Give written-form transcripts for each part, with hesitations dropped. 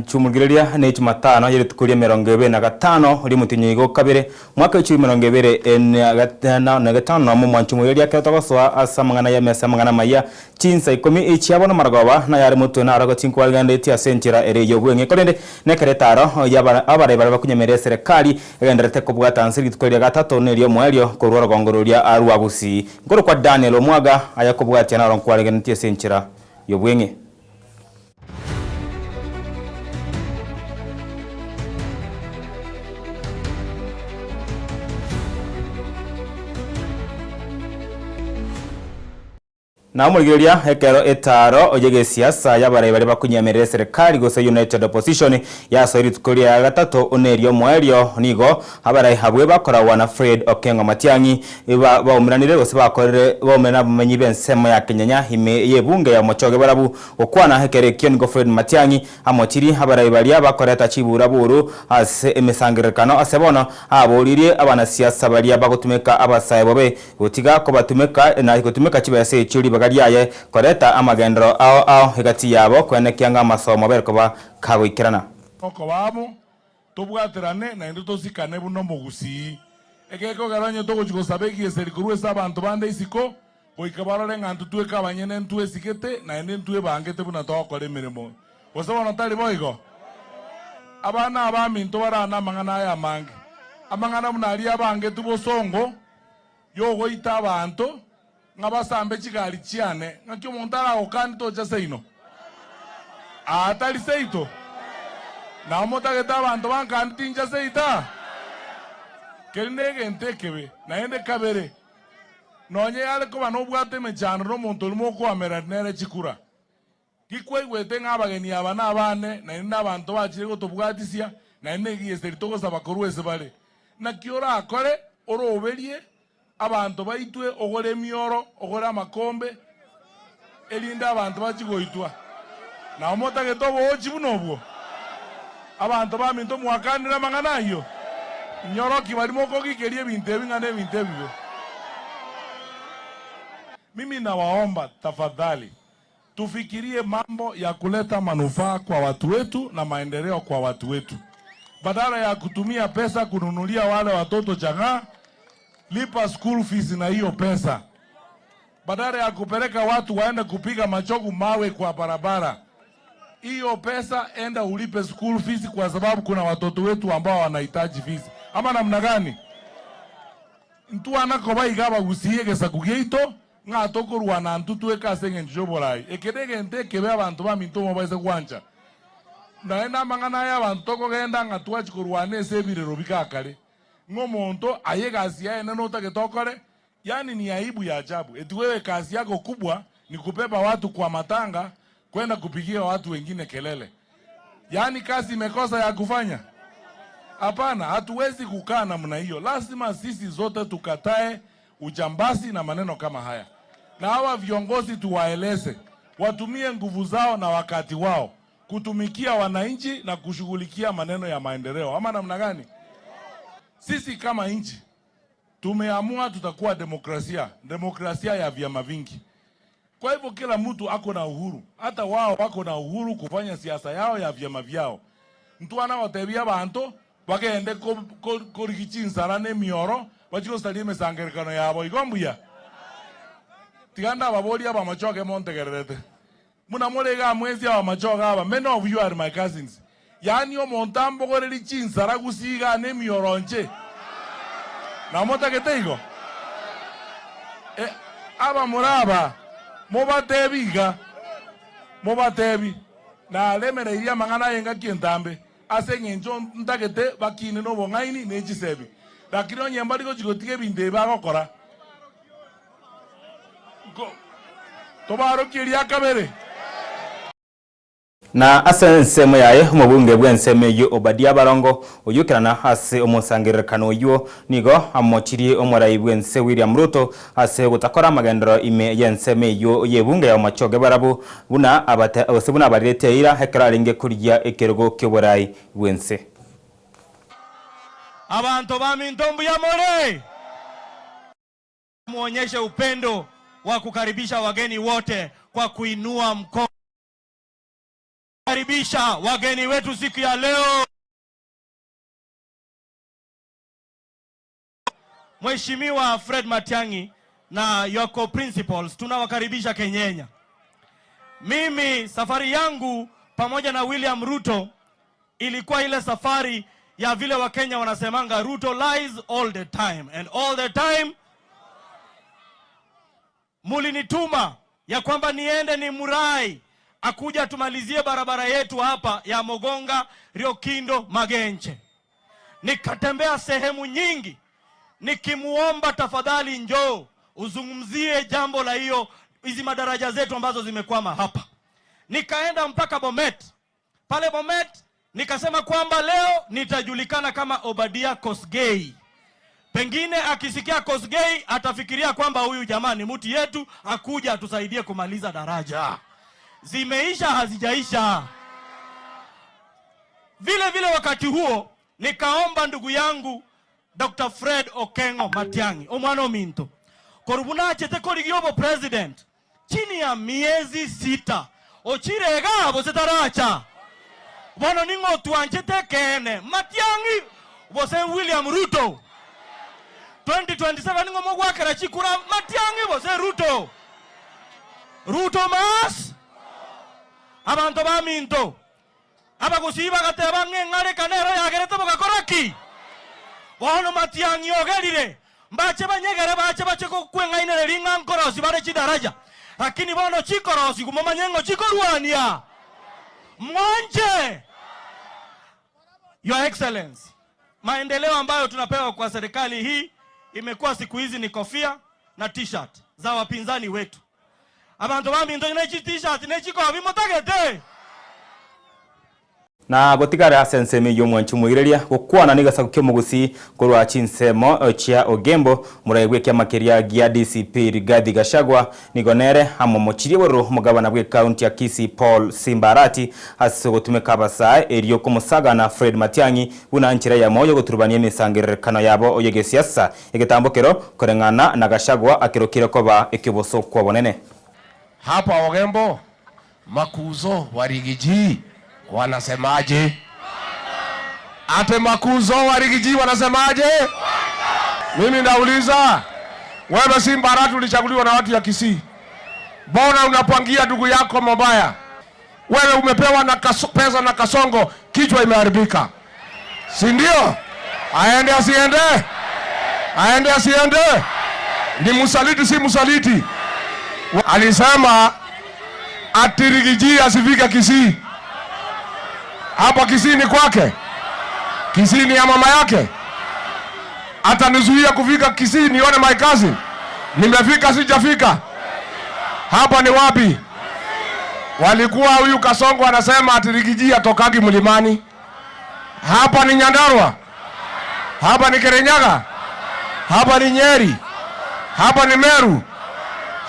Chumugireria ne chumatano yiri tukuria 25 uri mutinyigo kabere mwaka 2025 na gatano mu mwanchumugireria ketogoswa asamangana ya mesamangana maya chinsa 10 ichiabona maragwa na yari mutu na arago chinkwalgande tia senchira ere yobwenge korende ne karetaro yabara abare bakunyemerera serikali egenderete kubwata ansiri tukuria gatatu ne ryo mwerio kurwara gongororia aruabusi ngoro kwa Daniel Omwaga ayakubwata na ronkwalgande tia senchira yobwenge. Na umuligiria hekero etaro ojege siasa yabare bari bakunyemerera serikali gose United Opposition ya soiri tukuria ya gatatu onerio mwerio nigo abare habwe bakora wana Fred Okengo Matiangi baumiranire gose bakorere baumena bumenyi bensemo ya Kenya hime yebunge ya mochoge barabu okwana hekere kionigo Fred Matiangi amochiri abare bari abakoreta chibura buru ase emesangirekano asebono aboririe abana siasa bari abagutumeka abasaye bobe gutiga ko batumeka na gutumeka chibese chiri bagariaye koreta amagendero ao hagati yabo kwenekianga amasomo berkoba kagoikirana oko babo tubwaterane na ndo tosikane buno mugusi ekeko garanye to kuchikosabeki eserikuru esabantu bande isiko goikabarore ngantu tueka abanyene ntwe sikete na ende ntwe bangete buna tokore mirimo osabona tali boigo abana abaminto barana mangana ya mange amangana munali abange tubosongo yogo ita abantu ngabasambe chikali chiane ngakyo montara okani tocha seino atali seito na motageta abantu bankani tinja seita kelnege ntekebe na ende kabere nonye ale ko banobwate mechano no muntu limo ko amera nere chikura gikwegwete ngabageni abana abane na ende abantu bachire gotobwatisia na ende giyeserito gosaba koruese bare na kiora akore oroberie abantu baitwe ogore mioro ogore amakombe elinda abantu bachigoitwa na omota getobo ochi bunobwo abantu baminto mwakanira manganayo nyoroki barimo kogigerie binte bingane binte bibe. Mimi nawaomba tafadhali tufikirie mambo ya kuleta manufaa kwa watu wetu na maendeleo kwa watu wetu badala ya kutumia pesa kununulia wale watoto changa lipa school fees na hiyo pesa badala ya kupeleka watu waende kupiga machogu mawe kwa barabara. Hiyo pesa enda ulipe school fees kwa sababu kuna watoto wetu ambao wanahitaji fees. Ama namna gani? Ntu anako baigaba gusiye sakugeito nga tokorwa na ntutu ekasenge njoborai. Ekedege ntekebe abantu baminto mobaise kwancha. Na enda mangana ya abantu tokogenda nga twachikorwane sebirero bikakare. Ngomonto ayegasi ya neno utaketokore yani ni aibu ya ajabu. Eti wewe kazi yako kubwa ni kubeba watu kwa matanga kwenda kupigia watu wengine kelele. Yani kazi imekosa ya kufanya? Hapana, hatuwezi kukaa namna hiyo. Lazima sisi zote tukatae ujambazi na maneno kama haya. Na hawa viongozi tuwaeleze watumie nguvu zao na wakati wao kutumikia wananchi na kushughulikia maneno ya maendeleo. Ama namna gani? Sisi kama nchi tumeamua tutakuwa demokrasia ya vyama vingi. Kwa hivyo kila mtu ako na uhuru, hata wao wako na uhuru kufanya siasa yao ya vyama vyao. Mtu anaotebia bantu bagende korigichinzara ne mioro bachiko salime sangerikano yabo igombuya tiganda babori aba machoke montegerete muna morega mwezi aba machoke aba many of you are my cousins. Yani omontambo goreri chinzara gusiga ne mioronche na mota keteigo aba muraba mobatebi na lemere iria mangana yenga kientambe ase ngenjo ndagete bakine no bongaini nechisebi lakini onyembali go chigotige binde bagokora tobaro kiria kabere na asensemo yaye umubunge bwenseme yu Obadia Barongo uyukirana ase umusangirekano yu nigo amochiri omorai bwense William Ruto ase gutakora amagendero ime yenseme yu yebunge ya machoge barabu buna abate osibuna abarete ira hekararinge kuriya ekerogo kyoborai bwense abantu bamintombu ya more muonyeshe upendo wa kukaribisha wageni wote kwa kuinua mkono Karibisha wageni wetu siku ya leo. Mheshimiwa Fred Matiang'i na Yoko Principals, tunawakaribisha Kenyenya. Mimi safari yangu pamoja na William Ruto ilikuwa ile safari ya vile Wakenya wanasemanga Ruto lies all the time, and all the time mulinituma ya kwamba niende ni Murai akuja tumalizie barabara yetu hapa ya Mogonga, Riokindo, Magenche. Nikatembea sehemu nyingi nikimuomba tafadhali njoo uzungumzie jambo la hizi madaraja zetu ambazo zimekwama hapa. Nikaenda mpaka Bomet. Pale Bomet nikasema kwamba leo nitajulikana kama Obadia Kosgei. Pengine akisikia Kosgei atafikiria kwamba huyu jamaa ni mtu yetu akuja atusaidie kumaliza daraja. Zimeisha hazijaisha. Vile wakati huo nikaomba ndugu yangu Dr. Fred Okengo Matiang'i omwana ominto korubuna achete korigiobo president chini ya miezi 6 ochirega bosetaracha bono ningo tuanchete kene Matiang'i bose William Ruto 2027 ningo mogwakera chikura Matiang'i bose Ruto mas abantu baminto abagusiba gateba ngengare kanero yagerete bogakoraki bono Matiang'i ogerire mbache banyegere bache kukwengaine ringa nkorosi bare chidaraja lakini bono chikorosi kumomanyengo chikorwania mwanje. Your Excellency, maendeleo ambayo tunapewa kwa serikali hii imekuwa siku hizi ni kofia na t-shirt za wapinzani wetu. Abantu baminto ine t-shirt ne chiko bimotagete na gotigara asensemi yomwanchu mugireria gukwana nigasa kyomugusi kurwa chinsemo chia Ogembo muraigwe kya makeria gia DCP Rigathi Gachagua nigonere hamomochirie woro mugabana bwe county ya Kisii Paul Simbarati hasogotumeka basa eriyo kumusaga na Fred Matiang'i buna nchira ya moyo guturubania misangirekano yabo oyege siasa igetambokero korengana na Gachagua akirokire koba ikiboso kwa bonene hapa Ogembo. Makuzo wa Rigiji wanasemaje? Ate makuzo wa Rigiji wanasemaje? Mimi nauliza, wewe Simbarati ulichaguliwa na watu ya Kisii, mbona unapangia ndugu yako mabaya? Wewe umepewa na pesa na Kasongo, kichwa imeharibika, si ndio? Aende asiende? Aende asiende? Ni msaliti si msaliti? Alisema ati Rigiji asifika Kisii. Hapa Kisii ni kwake? Kisii ni ya mama yake? Atanizuia kufika Kisii nione my cousin? Nimefika sijafika? Hapa ni wapi? Walikuwa huyu Kasongo anasema ati Rigiji atokagi mlimani. Hapa ni Nyandarua? Hapa ni Kirinyaga? Hapa ni Nyeri? Hapa ni Meru?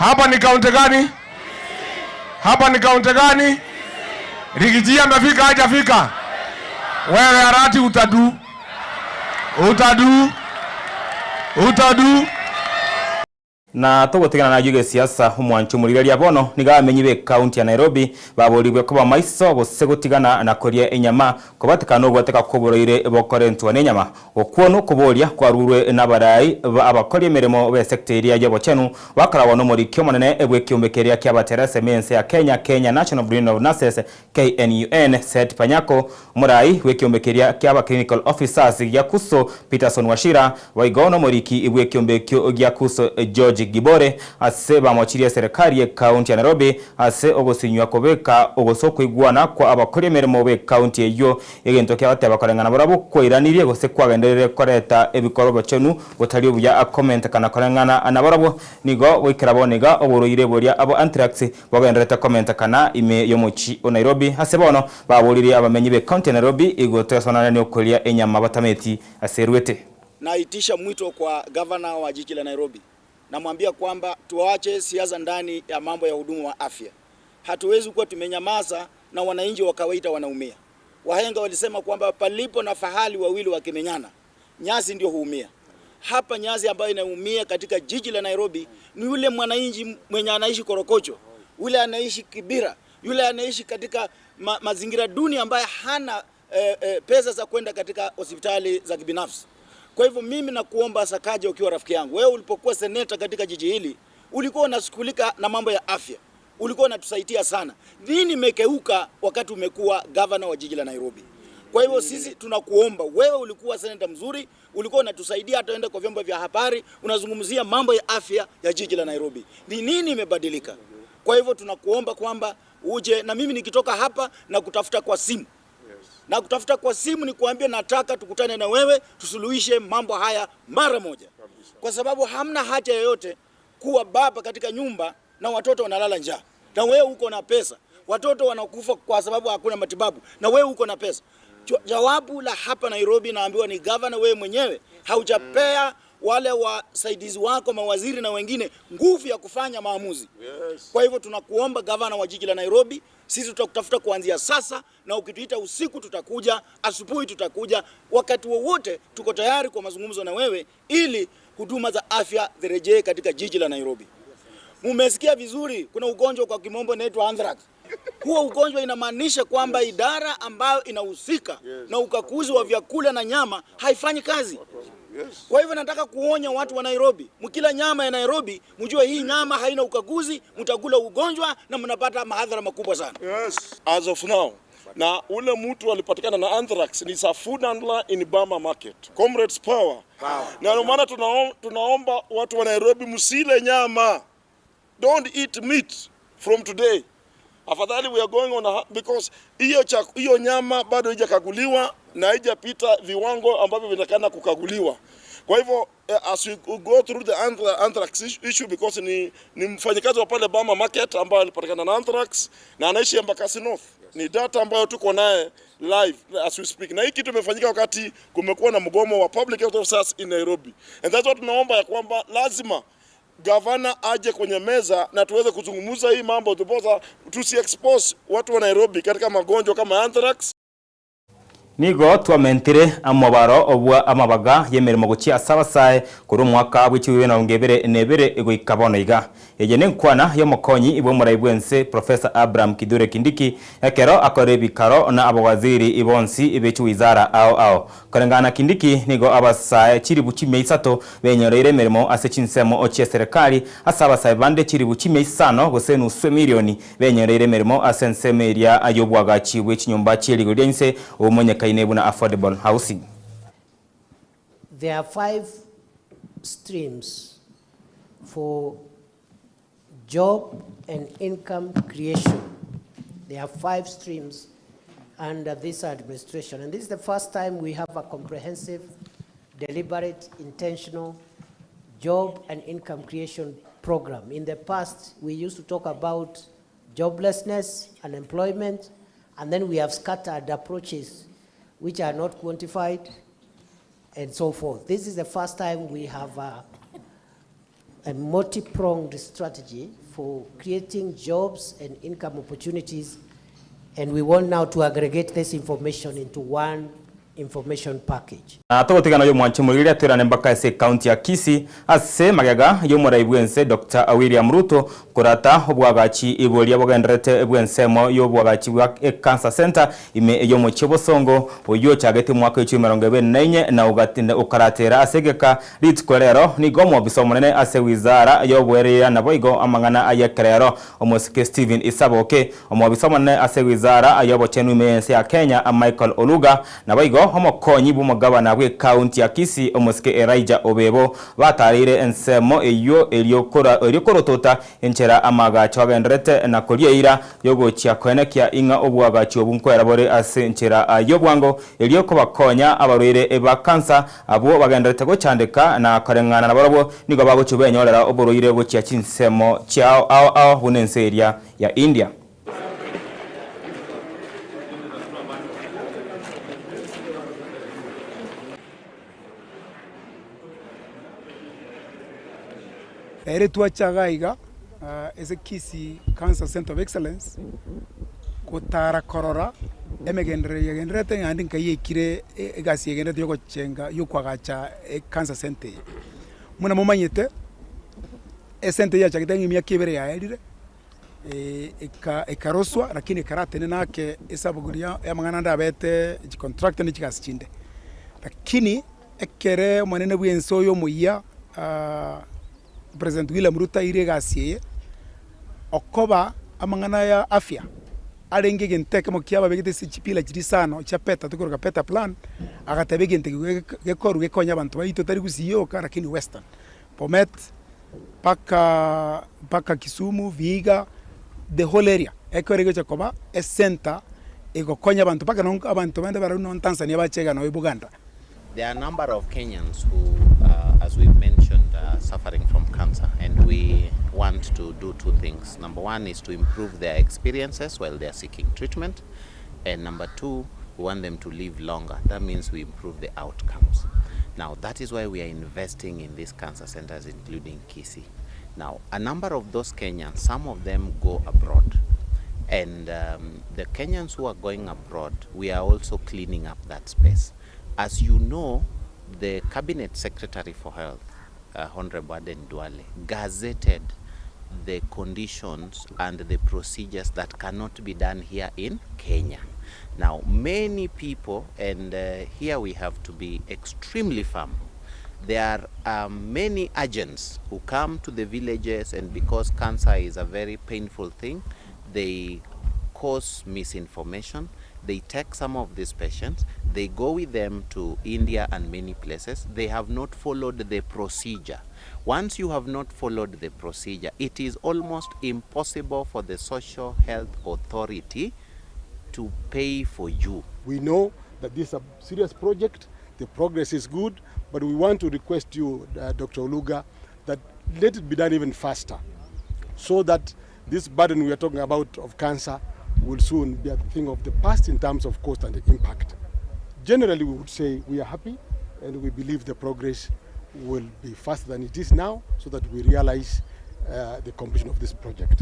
Hapa ni kaunti gani? Hapa ni kaunti gani? Rigiji amefika hajafika? Wewe Arati utadu na togotegana na yuge siasa umwanchu murigeria bono nigamenyi be county ya Nairobi baboribwe kuba maiso bose gutigana na koria enyama kubatikana ogwateka kuboroire bokorentwa nenyama okuono kuboria kwarurwe nabarai abakoria mirimo be sector ya Bochenu bakarawa no muri kyomanene ebwe kyombekeria kya baterese mense ya Kenya National Bureau of Nurses KNUN set Panyako murai we kyombekeria kya clinical officers ya Kuso Peterson Washira waigono muriki ebwe kyombekyo gya Kuso George Gibore ase bamochirie serikali ya county ya Nairobi ase ogosinywa kobeka ogosoko igwana kwa abakore meremo be county eyo egento kya bateba korengana barabo koiranirie gose kwagenderere koreta ebikoro Bochenu botari obuya comment kana korengana anabarabo nigo wikirabonega oboroire boria abo anthrax bagenderete comment kana ime yomochi o Nairobi ase bono baborire abamenyi be county ya Nairobi igotesonana ne okolia enyama batameti aserwete. Naitisha mwito kwa governor wa jiji la Nairobi. Namwambia kwamba tuache siasa ndani ya mambo ya huduma wa afya. Hatuwezi kuwa tumenyamaza na wananchi wa kawaida wanaumia. Wahenga walisema kwamba palipo na fahali wawili wakimenyana, nyasi ndio huumia. Hapa nyasi ambayo inaumia katika jiji la Nairobi ni yule mwananchi mwenye anaishi Korokocho, yule anaishi Kibira, yule anaishi katika mazingira duni ambaye hana pesa za kwenda katika hospitali za kibinafsi. Kwa hivyo mimi nakuomba Sakaja, ukiwa rafiki yangu, wewe ulipokuwa seneta katika jiji hili ulikuwa unashughulika na mambo ya afya, ulikuwa unatusaidia sana. Nini imekeuka wakati umekuwa governor wa jiji la Nairobi? Kwa hivyo sisi tunakuomba, wewe ulikuwa seneta mzuri, ulikuwa unatusaidia hata ende kwa vyombo vya habari, unazungumzia mambo ya afya ya jiji la Nairobi. Ni nini imebadilika? Kwa hivyo tunakuomba kwamba uje, na mimi nikitoka hapa na kutafuta kwa simu. Na kutafuta kwa simu ni kuambia nataka tukutane na wewe tusuluhishe mambo haya mara moja. Kwa sababu hamna haja yoyote kuwa baba katika nyumba na watoto wanalala njaa. Na wewe uko na pesa. Watoto wanakufa kwa sababu hakuna matibabu. Na wewe uko na pesa. Jawabu la hapa Nairobi naambiwa ni governor wewe mwenyewe haujapea wale wasaidizi wako, mawaziri na wengine nguvu ya kufanya maamuzi. Kwa hivyo tunakuomba governor wa jiji la Nairobi, sisi tutakutafuta kuanzia sasa, na ukituita usiku tutakuja, asubuhi tutakuja, wakati wowote tuko tayari kwa mazungumzo na wewe ili huduma za afya zirejee katika jiji la Nairobi. Mumesikia vizuri, kuna ugonjwa kwa kimombo unaitwa anthrax. Huo ugonjwa inamaanisha kwamba idara ambayo inahusika na ukaguzi wa vyakula na nyama haifanyi kazi. Kwa hivyo nataka kuonya watu wa Nairobi, mkila nyama ya Nairobi, mjue hii nyama haina ukaguzi, mtakula ugonjwa na mnapata madhara makubwa sana. As of now, na ule mtu alipatikana na anthrax ni a food handler in Bama Market. Comrades power. Na ndio maana tunaomba watu wa Nairobi msile nyama. Don't eat meat from today. Afadhali we are going on because hiyo nyama bado haijakaguliwa na haijapita viwango ambavyo vinatakana kukaguliwa. Kwa hivyo as we go through the anthrax issue, because ni mfanyikazi wa pale Bama Market ambaye alipatikana na anthrax na anaishi Embakasi North. Ni data ambayo tuko naye live as we speak. Na hii kitu imefanyika wakati kumekuwa na mgomo wa public health officers in Nairobi. And that's what tunaomba ya kwamba lazima governor aje kwenye meza na tuweze kuzungumza hii mambo, tusi expose watu wa Nairobi katika magonjwa kama anthrax. Nigo twamentire amabaro obwa amabaga yemerimo gucia sabasae kuri mwaka w'ikiwe na ngebere nebere ego ikabonoiga ejene nkwana yo mokonyi ibo muraibwense Professor Abraham Kidure Kindiki ekero akore bikaro na abawaziri ibonsi ibechu wizara ao karengana Kindiki nigo abasae chiribu chimeisato benyorere merimo asechinsemo ochie serikali asabasae bande chiribu chimeisano gosenu swe milioni benyorere merimo asensemeria ayobwaga chiwe chinyumba chirigo ryense umonye kainebuna affordable housing. There are 5 streams for job and income creation. There are 5 streams under this administration, and this is the first time we have a comprehensive, deliberate, intentional job and income creation program. In the past, we used to talk about joblessness, unemployment, and then we have scattered approaches which are not quantified and so forth. This is the first time we have a multi-pronged strategy for creating jobs and income opportunities, and we want now to aggregate this information into one information package. Atogotigana yo mwanchi murire twirane mbaka ese county ya Kisii ase magaga yo muraibwense Dr. William Ruto kurata obwagachi ibolia bogendrete ebwensemo yo bwagachi bwa cancer center ime yo mochibosongo oyo chagete mwaka 2024 na ugatinde ukaratera asegeka ritkorero ni gomo bisomonene ase wizara yo bwerera naboigo amangana ayekrero omosike Steven Isaboke omobisomonene ase wizara ayobo chenu mense ya Kenya Michael Oluga naboigo omokonyi bumugabana bwe county ya Kisii omosike Elijah Obebo batarire ensemo eyo eliyokorotota enchera amagacho bagendrete na kolieira yogochia kwenekia inga obwagacho obunkwera bore ase enchera ayobwango eliyoko bakonya abarwire eba cancer abo bagendrete gochandika na karengana na barabo nigo bagocho benyorera oborwire gochia chinsemo chao bunenseria ya India. Eretua chagaiga ese Kisii Cancer Center of Excellence kutara korora emegendrete ngandi nkayekire egasi yegendrete yoko chenga yokwagacha Cancer Center muna momanyete center ya chagitengi myaka ibere ya erire ikaroswa lakini karatene nake isabuguria ya mangana ndabete contract ni chikasichinde lakini ekere mwanene bwenso yo muya President William Ruto iregasie okoba amangana ya afya arenge genteke mokiaba begete sichipila chirisano chapeta tukoroka peta plan agatabe genteke gekoru gekonya abantu bayito tari gusiyoka lakini western Bomet paka Kisumu Vihiga the whole area ekorege chakoba a center egokonya abantu paka no abantu bende bari no Tanzania bachega no Uganda. There are a number of Kenyans who, as we mentioned, are suffering from cancer, and we want to do two things. Number one is to improve their experiences while they are seeking treatment, and number two, we want them to live longer. That means we improve the outcomes. Now, that is why we are investing in these cancer centers, including Kisii. Now, a number of those Kenyans, some of them go abroad, and the Kenyans who are going abroad, we are also cleaning up that space. As you know, the Cabinet Secretary for Health, Honorable Aden Duale, gazetted the conditions and the procedures that cannot be done here in Kenya. Now, many people, and here we have to be extremely firm, there are many agents who come to the villages, and because cancer is a very painful thing, they cause misinformation. They take some of these patients, they go with them to India and many places. They have not followed the procedure. Once you have not followed the procedure, it is almost impossible for the Social Health Authority to pay for you. We know that this is a serious project, the progress is good, but we want to request you, Dr. Oluga, that let it be done even faster, so that this burden we are talking about of cancer will soon be a thing of the past in terms of cost and impact. Generally, we would say we are happy and we believe the progress will be faster than it is now, so that we realize the completion of this project.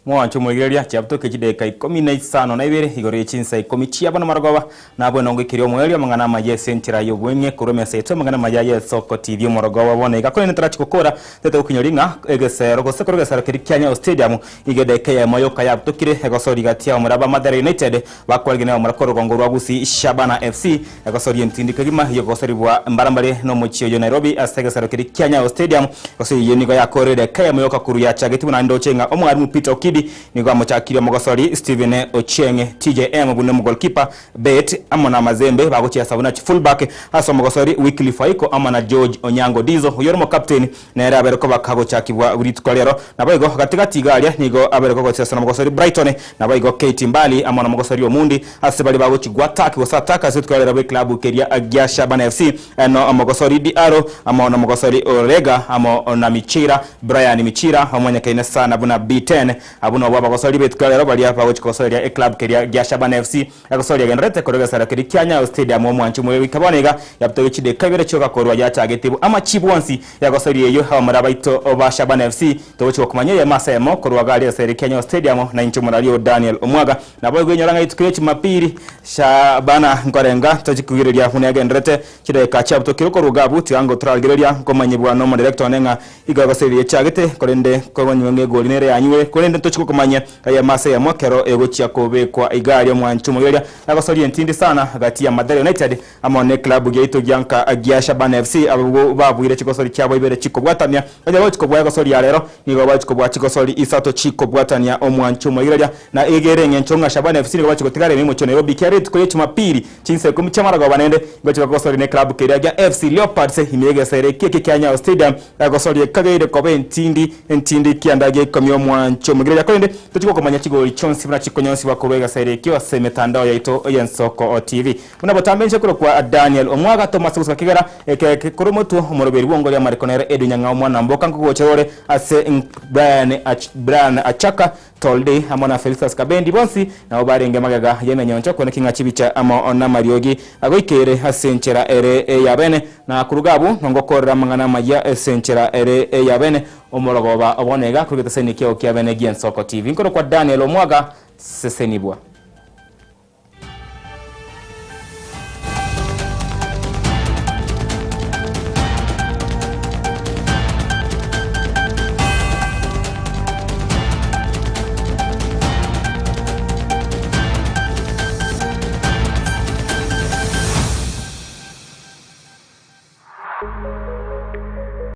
Mwancho mwegeria chapto kechideka 15 na ibere igore chinsa 10 chiaba na marogoba nabo nongo kirio mwegeria mangana maye sentira yo gwenye kurome seto mangana maye soko TV morogoba bone gakone ntrachi kokora tete ukinyoringa egesero go sekoro gesero kiri Kenya Stadium igedeka ya moyo kaya tokire egosori gatia umuraba Mathare United bakwalgene umurakoro gongorwa gusi Shabana FC egosori ntindi kagima yo gosori bwa mbarambare no muchio yo Nairobi asegesero kiri Kenya Stadium gosori yenigo ya korede kaya moyo kakuru ya chageti buna ndochenga omwarimu Peter Okidi nigo amuchakiri mogosori Steven Ochenge TJM bune mu goalkeeper Bet amona Mazembe bagochia sabuna fullback aso mogosori Wycliffe Aiko amana George Onyango Dizo uyoromo captain na era abereko bakagochakibwa buritwalero nabayigo katikati galia nigo abereko gochia mogosori Brighton nabayigo Kate Mbali amona mogosori Omundi asebali bagochigwa attack wasataka zitwalero be club keria Agia Shabana FC no mogosori Diaro amona mogosori Orega amona Michira Brian Michira amanya kaina sana buna B10 abuno baba gosori betkalero bali apa gochikosori ya club keria Agia Shabana FC agosori genrete korega sara keri Kenya Stadium omwanchu mwe wikabonega yapto chide kabere choka korwa ya chagetibu ama chibwansi yagosori yeyo hawa marabaito oba Shabana FC tocho kumanya ya masemo korwa gali ya seri Kenya Stadium na inchu muralio Daniel Omwaga na boy gwenyoranga itukire mapiri Shabana ngorenga tochikugireria hune genrete chide kachapto kiroko rugabu tiango tralgereria komanyibwa no director nenga igagosori ya chagete korende kogonywe golinere yanywe korende tochiko kumanya ya masemo kero egochia kobe kwa igari omwanchu mwegeria agosori ntindi sana hagati ya Mathare United amone club geito gyanka Agia Shabana FC abo babwire chikosori cyabo ibere chikobwatania ajabo chikobwa gosori ya rero nigo bachikobwa chikosori isato chikobwatania omwanchu mwegeria na egere nyenchonga Shabana FC nigo bachikotigare mimo cho Nairobi kiaret ko yechuma piri chinse kumichamara go banende gochiko gosori ne club keria FC Leopards imege sere keke Kenya Stadium gosori kagere kobe ntindi kiandage komyo mwanchu mwegeria kwende tochiko komanya chigori chonsi bana chikonyonsi bakobega sere kiwa semetandao yaito Yensoko TV unabotambenje kuro kwa Daniel Omwaga Thomas Usakigera kurumotu umuroberi wongo ya Marikonere Edu Nyanga omwana mboka ngogocherore ase Brian Achaka Tolde amona Felix Kabendi bonsi na obarenge magaga yemenyoncho kone kinga chibicha ama ona Mariogi agoikere asenchera ere yabene na kurugabu nongokorra mangana maya asenchera ere yabene omorogoba obonega kurugeta senikyo kyabene Yensoko TV nkoro kwa Daniel Omwaga sesenibwa